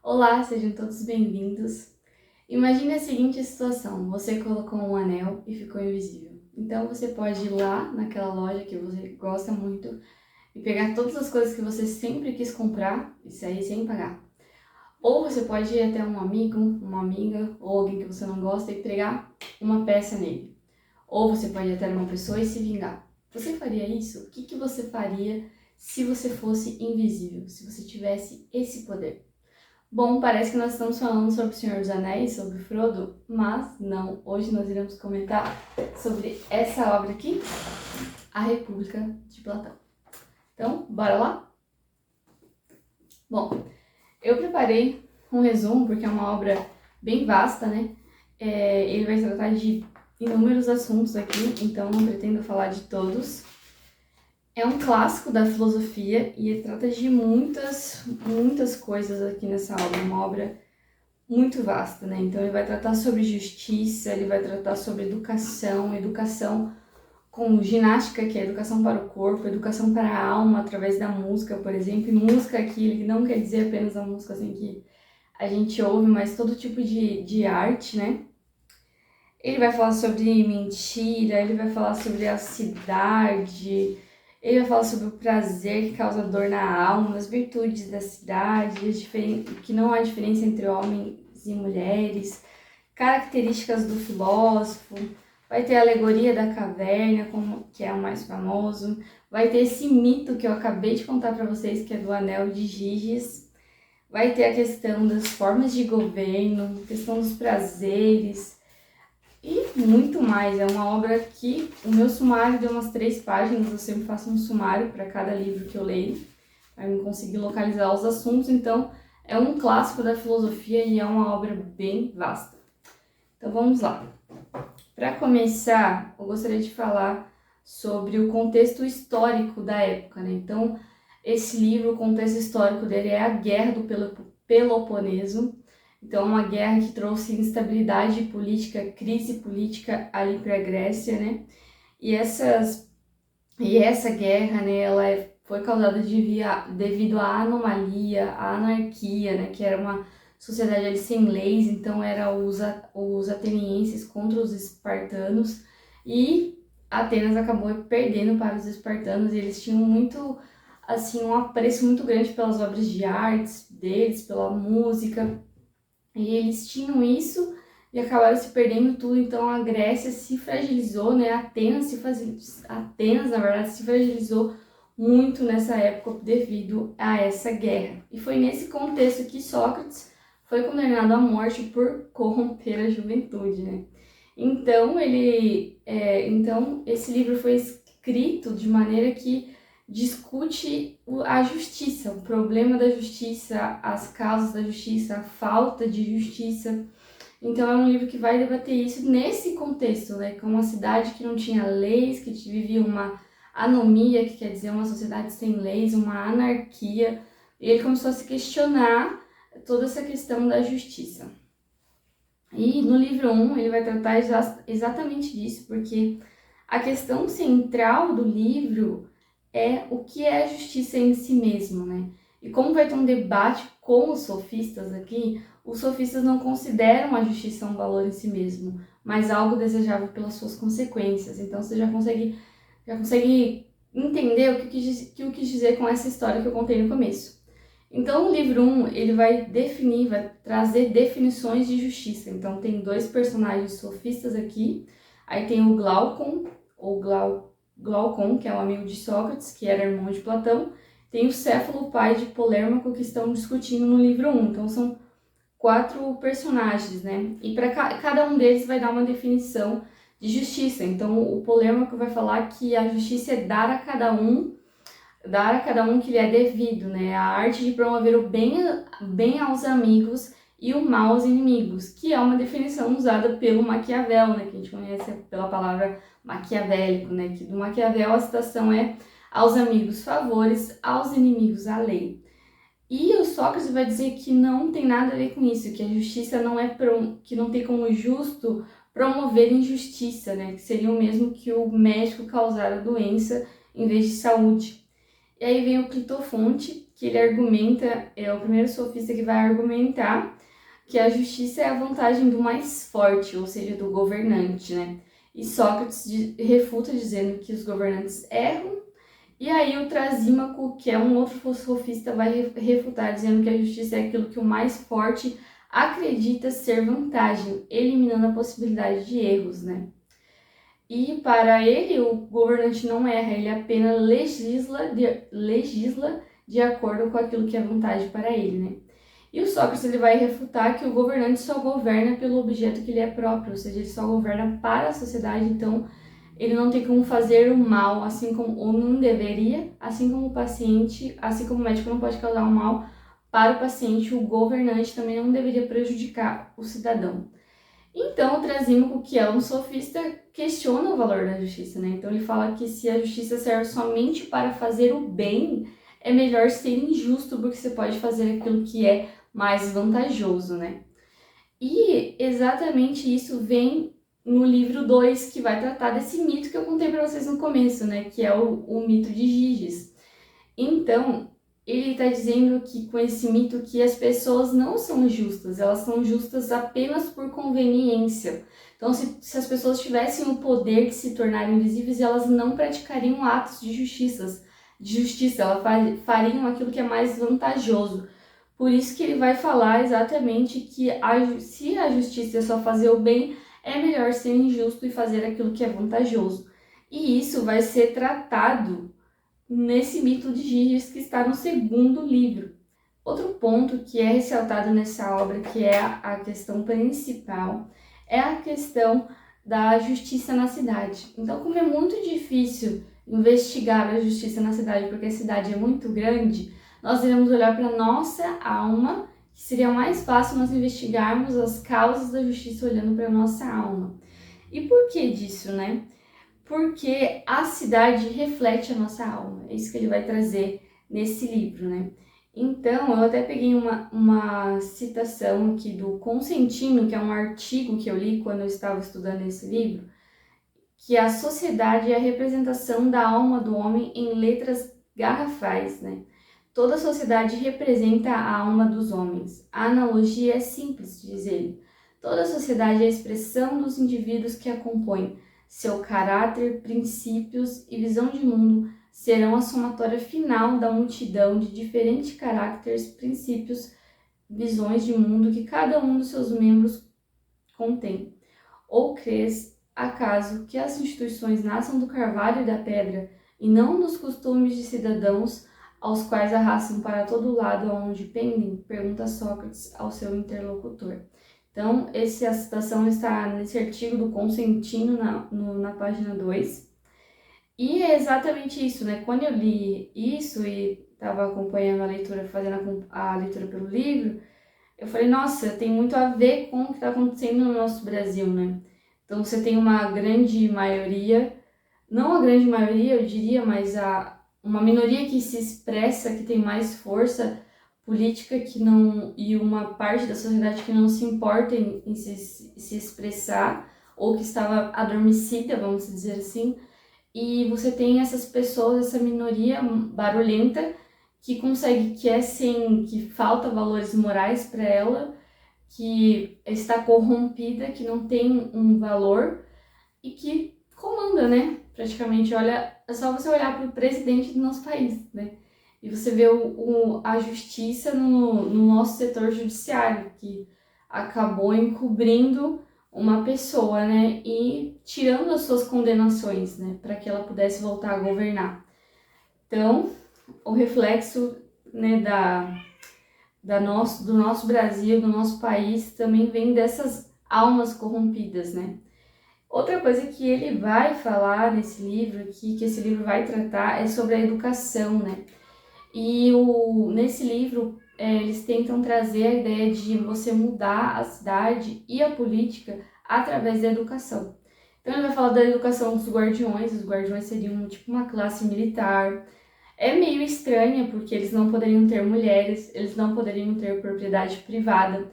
Olá, sejam todos bem-vindos. Imagine a seguinte situação: você colocou um anel e ficou invisível. Então você pode ir lá naquela loja que você gosta muito e pegar todas as coisas que você sempre quis comprar e sair sem pagar. Ou você pode ir até um amigo, uma amiga ou alguém que você não gosta e pregar uma peça nele. Ou você pode ir até uma pessoa e se vingar. Você faria isso? O que você faria se você fosse invisível, se você tivesse esse poder? Bom, parece que nós estamos falando sobre o Senhor dos Anéis, sobre Frodo, mas não. Hoje nós iremos comentar sobre essa obra aqui, A República de Platão. Então, bora lá? Bom, eu preparei um resumo porque é uma obra bem vasta, né? Ele vai tratar de inúmeros assuntos aqui, então não pretendo falar de todos. É um clássico da filosofia e ele trata de muitas coisas aqui nessa obra, uma obra muito vasta, né? Então ele vai tratar sobre justiça, ele vai tratar sobre educação com ginástica, que é educação para o corpo, educação para a alma, através da música, por exemplo. E música aqui, ele não quer dizer apenas a música assim que a gente ouve, mas todo tipo de arte, né? Ele vai falar sobre mentira, ele vai falar sobre a cidade, ele vai falar sobre o prazer que causa dor na alma, as virtudes da cidade, que não há diferença entre homens e mulheres, características do filósofo, vai ter a alegoria da caverna, que é o mais famoso, vai ter esse mito que eu acabei de contar para vocês, que é do Anel de Giges, vai ter a questão das formas de governo, questão dos prazeres, e muito mais. É uma obra que o meu sumário deu umas 3 páginas, eu sempre faço um sumário para cada livro que eu leio, para eu conseguir localizar os assuntos, então é um clássico da filosofia e é uma obra bem vasta. Então vamos lá. Para começar, eu gostaria de falar sobre o contexto histórico da época, né? Então, esse livro, o contexto histórico dele é a Guerra do Peloponeso. Então, uma guerra que trouxe instabilidade política, crise política ali para a Grécia, né? E essa guerra, né, foi causada devido à anomalia, à anarquia, né, que era uma sociedade ali sem leis, então era os atenienses contra os espartanos, e Atenas acabou perdendo para os espartanos, e eles tinham assim, um apreço muito grande pelas obras de artes deles, pela música, e eles tinham isso e acabaram se perdendo tudo, então a Grécia se fragilizou, né? Atenas, na verdade, se fragilizou muito nessa época devido a essa guerra. E foi nesse contexto que Sócrates foi condenado à morte por corromper a juventude, né? Então, então esse livro foi escrito de maneira que discute a justiça, o problema da justiça, as causas da justiça, a falta de justiça. Então é um livro que vai debater isso nesse contexto, né? Com uma cidade que não tinha leis, que vivia uma anomia, que quer dizer uma sociedade sem leis, uma anarquia. E ele começou a se questionar toda essa questão da justiça. E no livro 1 ele vai tratar exatamente disso, porque a questão central do livro é o que é a justiça em si mesmo, né? E como vai ter um debate com os sofistas aqui, os sofistas não consideram a justiça um valor em si mesmo, mas algo desejável pelas suas consequências. Então você já consegue entender o que eu quis dizer com essa história que eu contei no começo. Então, o livro 1, ele vai trazer definições de justiça. Então, tem 2 personagens sofistas aqui. Aí tem o Glaucon, Glaucon, que é um amigo de Sócrates, que era irmão de Platão. Tem o Céfalo, pai de Polêmaco, que estão discutindo no livro 1. Então, são 4 personagens, né? E para cada um deles vai dar uma definição de justiça. Então, o Polêmaco vai falar que a justiça é dar a cada um que lhe é devido, né? A arte de promover o bem aos amigos e o mal aos inimigos, que é uma definição usada pelo Maquiavel, né? Que a gente conhece pela palavra maquiavélico, né? Que do Maquiavel a citação é: aos amigos favores, aos inimigos a lei. E o Sócrates vai dizer que não tem nada a ver com isso, que a justiça que não tem como justo promover injustiça, né? Que seria o mesmo que o médico causar a doença em vez de saúde. E aí vem o Clitofonte, que ele argumenta, é o primeiro sofista que vai argumentar que a justiça é a vantagem do mais forte, ou seja, do governante, né? E Sócrates refuta dizendo que os governantes erram, e aí o Trasímaco, que é um outro sofista, vai refutar dizendo que a justiça é aquilo que o mais forte acredita ser vantagem, eliminando a possibilidade de erros, né? E para ele, o governante não erra, ele apenas legisla de acordo com aquilo que é vantagem para ele, né? E o Sócrates ele vai refutar que o governante só governa pelo objeto que lhe é próprio, ou seja, ele só governa para a sociedade, então ele não tem como fazer o mal, assim como, ou não deveria, assim como o paciente, assim como o médico não pode causar o mal para o paciente, o governante também não deveria prejudicar o cidadão. Então, o Trasímaco, que é um sofista, questiona o valor da justiça, né? Então, ele fala que se a justiça serve somente para fazer o bem, é melhor ser injusto, porque você pode fazer aquilo que é mais vantajoso, né? E exatamente isso vem no livro 2, que vai tratar desse mito que eu contei para vocês no começo, né? Que é o mito de Giges. Então, ele está dizendo que com esse mito que as pessoas não são justas, elas são justas apenas por conveniência. Então, se as pessoas tivessem o poder de se tornarem invisíveis, elas não praticariam atos de justiça, elas fariam aquilo que é mais vantajoso. Por isso que ele vai falar exatamente que se a justiça é só fazer o bem, é melhor ser injusto e fazer aquilo que é vantajoso. E isso vai ser tratado nesse mito de Giges que está no segundo livro. Outro ponto que é ressaltado nessa obra, que é a questão principal, é a questão da justiça na cidade. Então, como é muito difícil investigar a justiça na cidade, porque a cidade é muito grande, nós iremos olhar para a nossa alma, que seria mais fácil nós investigarmos as causas da justiça olhando para a nossa alma. E por que disso, né? Porque a cidade reflete a nossa alma. É isso que ele vai trazer nesse livro, né? Então, eu até peguei uma citação aqui do Consentino, que é um artigo que eu li quando eu estava estudando esse livro, que a sociedade é a representação da alma do homem em letras garrafais, né? Toda a sociedade representa a alma dos homens. A analogia é simples, diz ele. Toda a sociedade é a expressão dos indivíduos que a compõem. Seu caráter, princípios e visão de mundo serão a somatória final da multidão de diferentes caracteres, princípios, visões de mundo que cada um dos seus membros contém. Ou crês, acaso, que as instituições nasçam do carvalho e da pedra, e não dos costumes de cidadãos aos quais arrastam para todo lado aonde pendem? Pergunta Sócrates ao seu interlocutor. Então, a citação está nesse artigo do Consentino na página 2. E é exatamente isso, né? Quando eu li isso e estava acompanhando a leitura, fazendo a leitura pelo livro, eu falei, nossa, tem muito a ver com o que está acontecendo no nosso Brasil, né? Então, você tem uma grande maioria, não a grande maioria, eu diria, mas uma minoria que se expressa, que tem mais força política e uma parte da sociedade que não se importa em se expressar, ou que estava adormecida, vamos dizer assim, e você tem essas pessoas, essa minoria barulhenta que consegue, que falta valores morais para ela, que está corrompida, que não tem um valor e que comanda, né? Praticamente, olha, é só você olhar para o presidente do nosso país, né? E você vê a justiça no nosso setor judiciário, que acabou encobrindo uma pessoa, né? E tirando as suas condenações, né? Para que ela pudesse voltar a governar. Então, o reflexo, né, do nosso Brasil, do nosso país, também vem dessas almas corrompidas, né? Outra coisa que ele vai falar nesse livro aqui, que esse livro vai tratar, é sobre a educação, né? E nesse livro, eles tentam trazer a ideia de você mudar a cidade e a política através da educação. Então ele vai falar da educação dos guardiões, os guardiões seriam tipo uma classe militar. É meio estranha, porque eles não poderiam ter mulheres, eles não poderiam ter propriedade privada.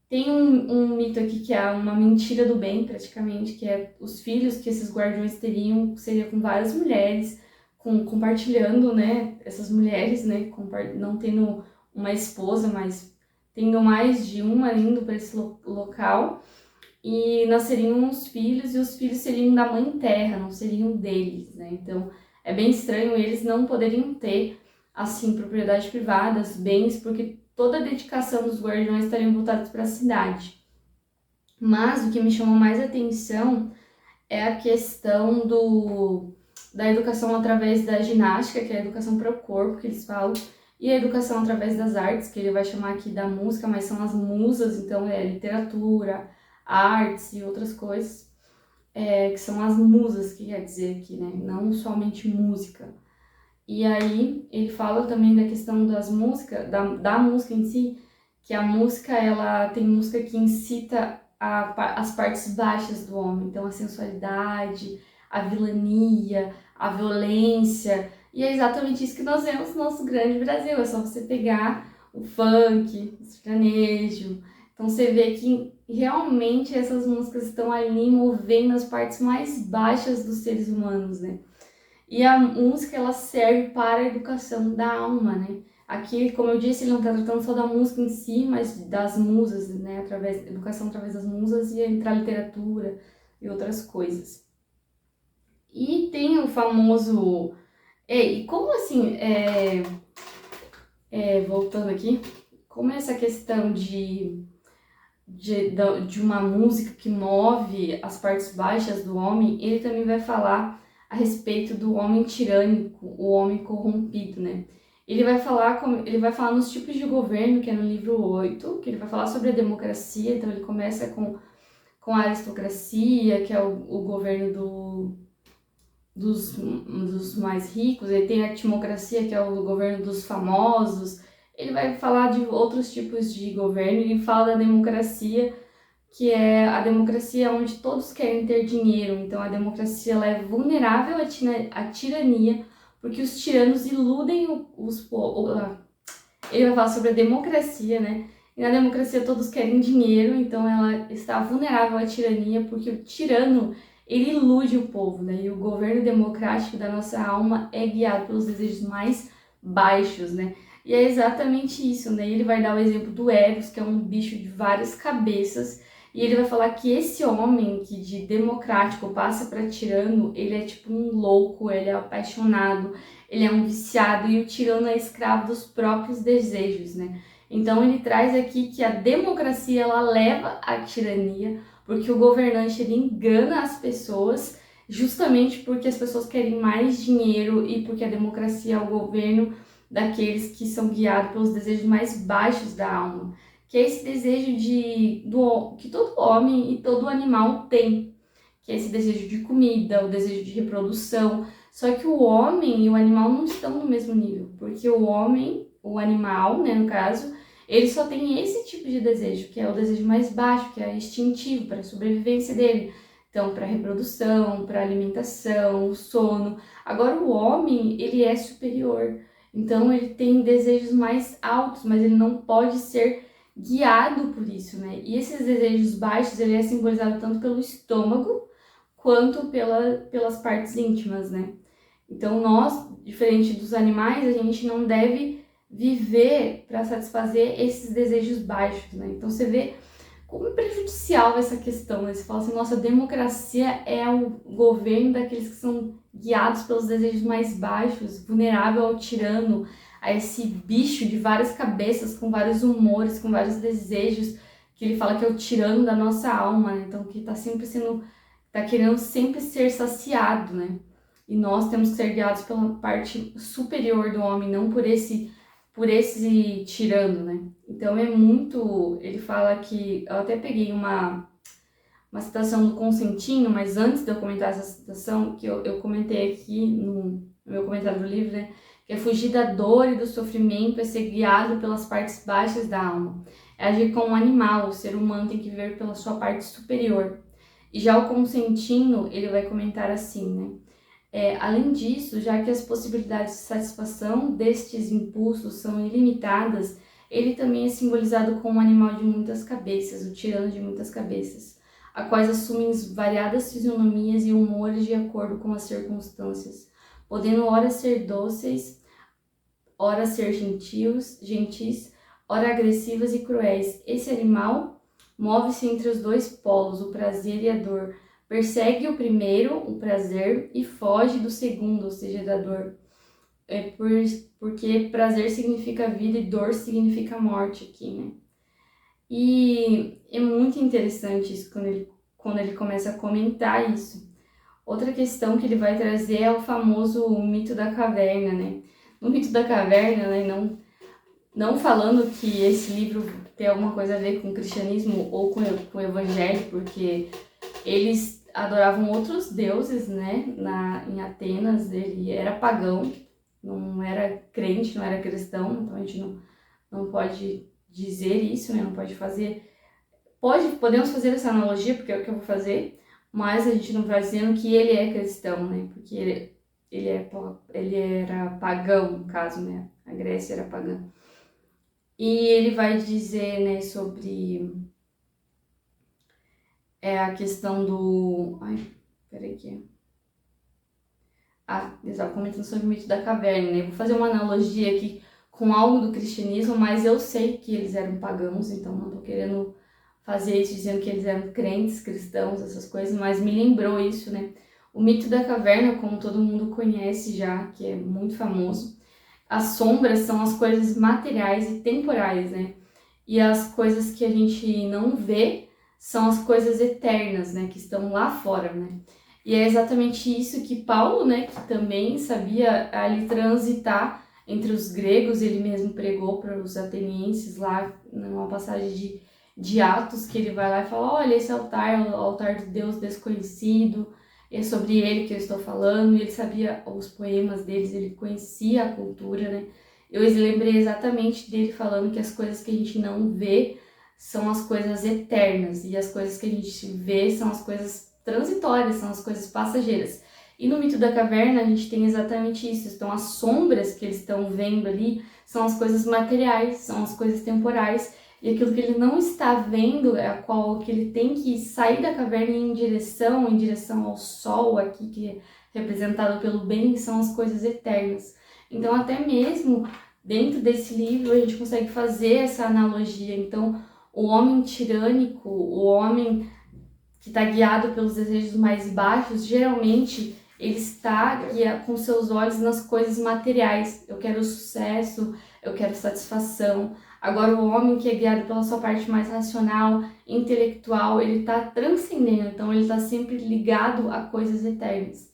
Tem um mito aqui que é uma mentira do bem, praticamente, que é os filhos que esses guardiões teriam, seria com várias mulheres, compartilhando, né, essas mulheres, né, não tendo uma esposa, mas tendo mais de uma indo para esse local, e nasceriam os filhos, e os filhos seriam da mãe terra, não seriam deles, né? Então é bem estranho eles não poderiam ter, assim, propriedade privada, bens, porque toda a dedicação dos guardiões estariam voltados para a cidade. Mas o que me chamou mais atenção é a questão da educação através da ginástica, que é a educação para o corpo, que eles falam, e a educação através das artes, que ele vai chamar aqui da música, mas são as musas, então é literatura, artes e outras coisas, que são as musas, que quer dizer aqui, né? Não somente música. E aí ele fala também da questão das músicas, da música em si, que a música, ela tem música que incita as partes baixas do homem, então a sensualidade, a vilania, a violência, e é exatamente isso que nós vemos no nosso grande Brasil, é só você pegar o funk, o sertanejo, então você vê que realmente essas músicas estão ali movendo as partes mais baixas dos seres humanos, né? E a música, ela serve para a educação da alma, né? Aqui, como eu disse, ele não está tratando só da música em si, mas das musas, né? Educação através das musas e entrar literatura e outras coisas. E tem o famoso... E como assim, voltando aqui, como essa questão de uma música que move as partes baixas do homem, ele também vai falar a respeito do homem tirânico, o homem corrompido, né? Ele vai falar nos tipos de governo, que é no livro 8, que ele vai falar sobre a democracia, então ele começa com a aristocracia, que é o governo dos mais ricos, ele tem a timocracia, que é o governo dos famosos. Ele vai falar de outros tipos de governo, ele fala da democracia, que é a democracia onde todos querem ter dinheiro. Então a democracia ela é vulnerável à tirania, porque os tiranos iludem os povos. Ele vai falar sobre a democracia, né? E na democracia todos querem dinheiro, então ela está vulnerável à tirania, porque o tirano, ele ilude o povo, né? E o governo democrático da nossa alma é guiado pelos desejos mais baixos, né? E é exatamente isso, né? Ele vai dar o exemplo do Eros, que é um bicho de várias cabeças, e ele vai falar que esse homem que de democrático passa para tirano, ele é tipo um louco, ele é apaixonado, ele é um viciado, e o tirano é escravo dos próprios desejos, né? Então ele traz aqui que a democracia ela leva à tirania, porque o governante ele engana as pessoas, justamente porque as pessoas querem mais dinheiro e porque a democracia é o governo daqueles que são guiados pelos desejos mais baixos da alma, que é esse desejo que todo homem e todo animal tem, que é esse desejo de comida, o desejo de reprodução. Só que o homem e o animal não estão no mesmo nível, porque o homem, o animal, né, no caso, ele só tem esse tipo de desejo, que é o desejo mais baixo, que é instintivo, para a sobrevivência dele. Então, para reprodução, para alimentação, sono. Agora, o homem, ele é superior. Então, ele tem desejos mais altos, mas ele não pode ser guiado por isso, né? E esses desejos baixos, ele é simbolizado tanto pelo estômago, quanto pelas partes íntimas, né? Então, nós, diferente dos animais, a gente não deve viver para satisfazer esses desejos baixos, né? Então, você vê como é prejudicial essa questão, né? Você fala assim, nossa, a democracia é o governo daqueles que são guiados pelos desejos mais baixos, vulnerável ao tirano, a esse bicho de várias cabeças, com vários humores, com vários desejos, que ele fala que é o tirano da nossa alma, né? Então, que tá querendo sempre ser saciado, né? E nós temos que ser guiados pela parte superior do homem, não por esse tirano, né? Então é muito... Ele fala que... Eu até peguei uma citação do Consentino, mas antes de eu comentar essa citação, que eu comentei aqui no meu comentário do livro, né? Que é fugir da dor e do sofrimento, é ser guiado pelas partes baixas da alma. É agir como um animal, o ser humano tem que viver pela sua parte superior. E já o Consentino, ele vai comentar assim, né? Além disso, já que as possibilidades de satisfação destes impulsos são ilimitadas, ele também é simbolizado como um animal de muitas cabeças, o tirano de muitas cabeças, a quais assumem variadas fisionomias e humores de acordo com as circunstâncias. podendo ora ser dóceis, ora ser gentis, ora agressivas e cruéis. Esse animal move-se entre os dois polos, o prazer e a dor. Persegue o primeiro, o prazer, e foge do segundo, ou seja, da dor. Porque prazer significa vida e dor significa morte aqui, né? E é muito interessante isso quando ele começa a comentar isso. Outra questão que ele vai trazer é o famoso mito da caverna, né? No mito da caverna, né, não falando que esse livro tem alguma coisa a ver com o cristianismo ou com o evangelho, porque eles adoravam outros deuses, né? Em Atenas, ele era pagão, não era crente, não era cristão, então a gente não pode dizer isso, né? Não pode fazer... Podemos fazer essa analogia, porque é o que eu vou fazer, mas a gente não vai dizendo que ele é cristão, né? Porque ele era pagão, no caso, né? A Grécia era pagã. E ele vai dizer, né, sobre a questão do... Ai, peraí aqui. Eu estava comentando sobre o mito da caverna, né? Vou fazer uma analogia aqui com algo do cristianismo, mas eu sei que eles eram pagãos, então não estou querendo fazer isso dizendo que eles eram crentes, cristãos, essas coisas, mas me lembrou isso, né? O mito da caverna, como todo mundo conhece já, que é muito famoso, as sombras são as coisas materiais e temporais, né? E as coisas que a gente não vê são as coisas eternas, né? Que estão lá fora, né? E é exatamente isso que Paulo, né, que também sabia ali transitar entre os gregos, ele mesmo pregou para os atenienses lá, numa passagem de Atos, que ele vai lá e fala, olha, esse altar é o altar de Deus desconhecido, é sobre ele que eu estou falando, e ele sabia os poemas deles, ele conhecia a cultura, né? Eu lembrei exatamente dele falando que as coisas que a gente não vê são as coisas eternas, e as coisas que a gente vê são as coisas transitórias, são as coisas passageiras. E no mito da caverna a gente tem exatamente isso, então as sombras que eles estão vendo ali são as coisas materiais, são as coisas temporais, e aquilo que ele não está vendo é que ele tem que sair da caverna em direção ao sol aqui, que é representado pelo bem, são as coisas eternas. Então até mesmo dentro desse livro a gente consegue fazer essa analogia. Então o homem tirânico, o homem que está guiado pelos desejos mais baixos, geralmente ele está com seus olhos nas coisas materiais. Eu quero sucesso, eu quero satisfação. Agora o homem que é guiado pela sua parte mais racional, intelectual, ele está transcendendo, então ele está sempre ligado a coisas eternas.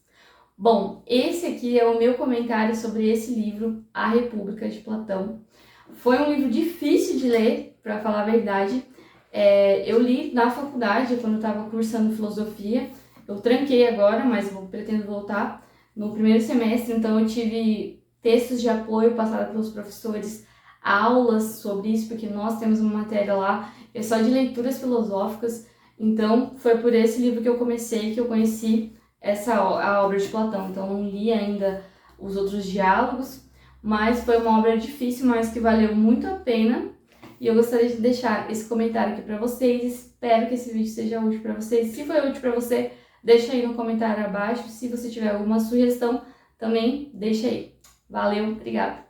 Bom, esse aqui é o meu comentário sobre esse livro, A República de Platão. Foi um livro difícil de ler, para falar a verdade. Eu li na faculdade, quando eu estava cursando filosofia. Eu tranquei agora, mas pretendo voltar no primeiro semestre, então eu tive textos de apoio passados pelos professores, aulas sobre isso, porque nós temos uma matéria lá, é só de leituras filosóficas. Então foi por esse livro que eu comecei, que eu conheci a obra de Platão. Então não li ainda os outros diálogos, mas foi uma obra difícil, mas que valeu muito a pena. E eu gostaria de deixar esse comentário aqui para vocês. Espero que esse vídeo seja útil para vocês. Se foi útil para você, deixa aí no comentário abaixo. Se você tiver alguma sugestão, também deixa aí. Valeu, obrigada!